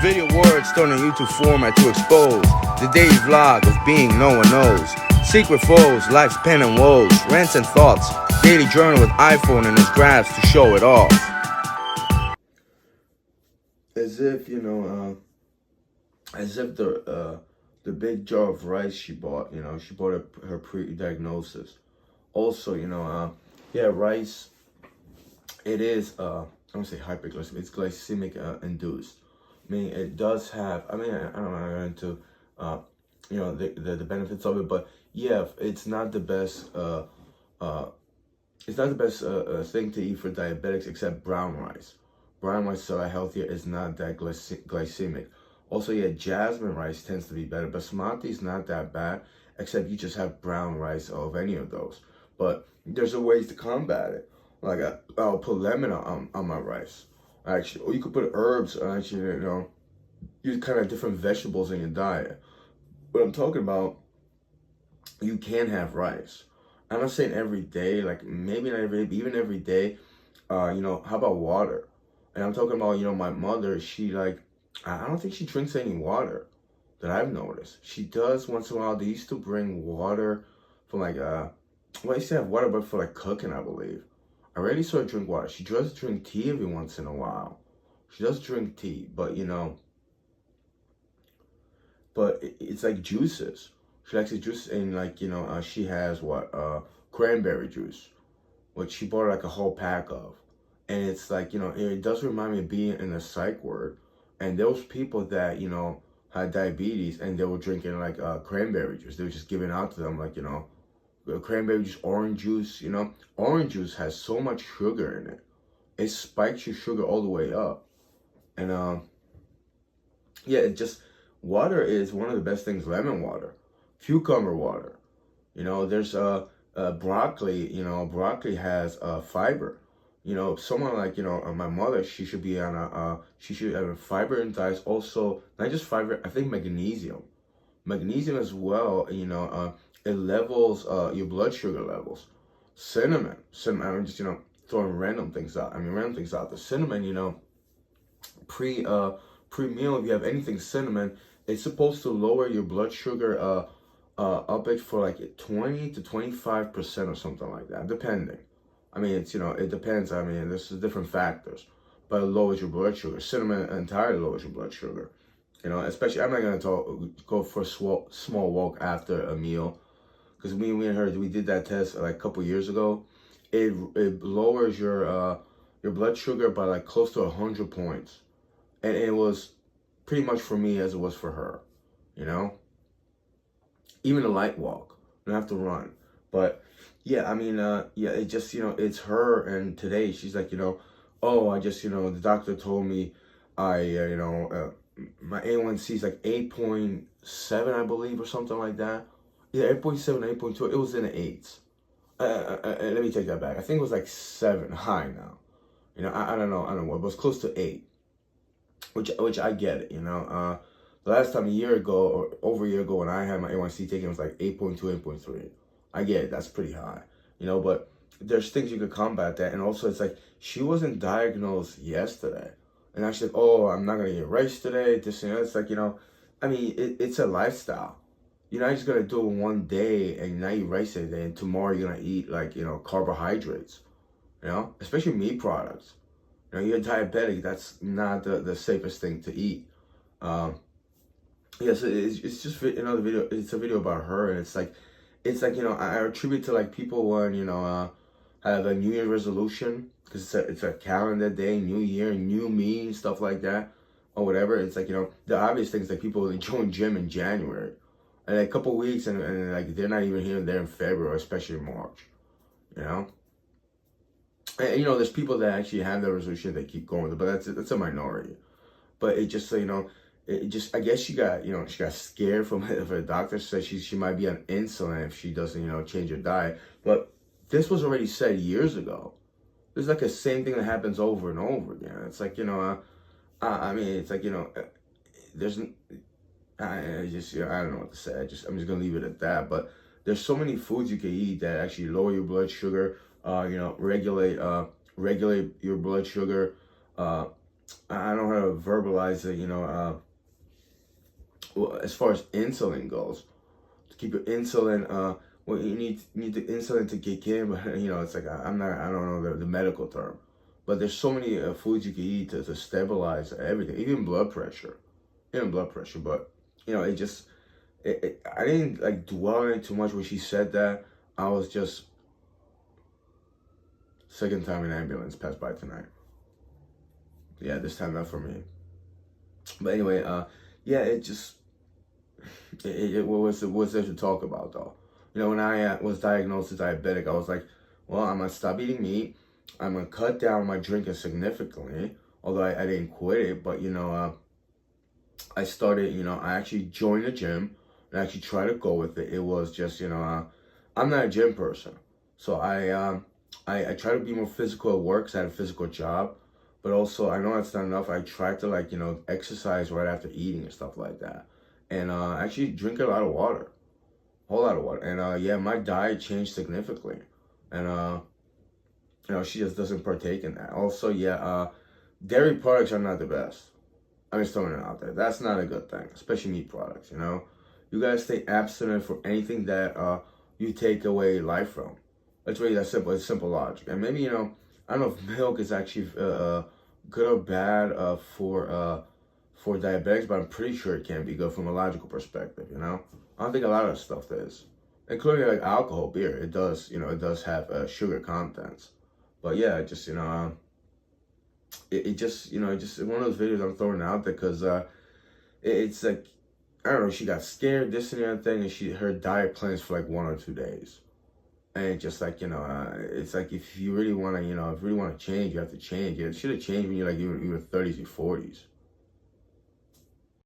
Video words thrown in YouTube format to expose the daily vlog of being no one knows. Secret foes, life's pain and woes, rants and thoughts, daily journal with iPhone in his grabs to show it off. As if, as if the big jar of rice she bought, she bought her pre-diagnosis. Also, rice, it is, I don't say hyperglycemic, it's glycemic induced. I mean, it does have, I don't know, I'm into, the benefits of it, but yeah, it's not the best, thing to eat for diabetics except brown rice. Brown rice is a lot healthier, it's not that glycemic. Also, yeah, jasmine rice tends to be better. Basmati is not that bad, except you just have brown rice of any of those. But there's a ways to combat it. Like I'll put lemon on my rice. Actually, or you could put herbs. Actually, use kind of different vegetables in your diet. But I'm talking about, you can have rice. I'm not saying every day, like maybe not every day, but even every day. How about water? And I'm talking about, my mother. She I don't think she drinks any water that I've noticed. She does once in a while. They used to bring water from I used to have water, but for cooking, I believe. I rarely saw her drink water. She does drink tea every once in a while. She does drink tea, but it's like juices. She likes the juice, and she has cranberry juice, which she bought a whole pack of. And it's it does remind me of being in a psych ward. And those people that, had diabetes and they were drinking cranberry juice. They were just giving out to them cranberry juice, orange juice, Orange juice has so much sugar in it. It spikes your sugar all the way up. And water is one of the best things. Lemon water, cucumber water. There's broccoli, broccoli has fiber. Someone my mother, she should be on she should have fiber in diets. Also, not just fiber, I think magnesium. Magnesium as well, it levels your blood sugar levels. Cinnamon, I'm just, throwing random things out. The cinnamon, pre-meal, if you have anything cinnamon, it's supposed to lower your blood sugar up it for 20 to 25% or something like that, depending. It depends. There's different factors, but it lowers your blood sugar. Cinnamon entirely lowers your blood sugar. Especially, I'm not gonna go for a small walk after a meal, because me and her, we did that test a couple years ago. It lowers your blood sugar by close to 100 points, and it was pretty much for me as it was for her. Even a light walk, you don't have to run, but. Yeah, it just, it's her, and today she's oh, I just, the doctor told me my A1C is 8.7, I believe, or something like that. Yeah, 8.7, 8.2, it was in the 8s. Let me take that back. I think it was 7 high now. I don't know, it was close to 8, which I get it, The last time, a year ago, or over a year ago, when I had my A1C taken, it was 8.2, 8.3. I get it, that's pretty high, but there's things you could combat that. And also, it's she wasn't diagnosed yesterday. And she's oh, I'm not going to eat rice today, this and that. It's it's a lifestyle. You're not just going to do it one day and not eat rice every day, and tomorrow you're going to eat, carbohydrates, especially meat products. You're diabetic, that's not the safest thing to eat. So it's just another video. It's a video about her, and it's I attribute to people when have a New Year resolution, because it's a calendar day, New Year, new me, and stuff like that, or whatever. It's the obvious things people join gym in January, and a couple weeks, and they're not even here and there in February, especially in March, And there's people that actually have that resolution, they keep going with it, but that's a minority. But it just I guess she got scared from if her doctor said she might be on insulin if she doesn't, change her diet. But this was already said years ago. This is the same thing that happens over and over again. It's there's, I just, I don't know what to say. I'm just gonna leave it at that. But there's so many foods you can eat that actually lower your blood sugar, regulate your blood sugar, I don't know how to verbalize it, well, as far as insulin goes, to keep your insulin, well, you need the insulin to kick in, but it's like I don't know the medical term, but there's so many foods you can eat to stabilize everything, even blood pressure. But it just I didn't like dwell on it too much when she said that. I was just second time an ambulance passed by tonight. Yeah, this time not for me. But anyway, yeah, what was there to talk about though? When I was diagnosed as diabetic, I was like, well, I'm gonna stop eating meat. I'm gonna cut down my drinking significantly. Although I didn't quit it, but I started. I actually joined the gym and actually tried to go with it. It was just, I'm not a gym person, so I try to be more physical at work 'cause I had a physical job, but also I know that's not enough. I try to like exercise right after eating and stuff like that, and actually drink a lot of water, a whole lot of water, and yeah, my diet changed significantly, and she just doesn't partake in that. Also, yeah, dairy products are not the best. I'm just throwing it out there. That's not a good thing, especially meat products. You gotta stay abstinent from anything that you take away life from. It's really that simple. It's simple logic. And maybe I don't know if milk is actually good or bad for diabetics, but I'm pretty sure it can be good from a logical perspective. I don't think a lot of stuff is, including like alcohol, beer. It does have sugar contents, but yeah, just it just just one of those videos I'm throwing out there because it's like I don't know, she got scared, this and the other thing, and her diet plans for like 1 or 2 days. And just like, it's like if you really want to, if you really want to change, you have to change. It should have changed when you're like, you were 30s or 40s.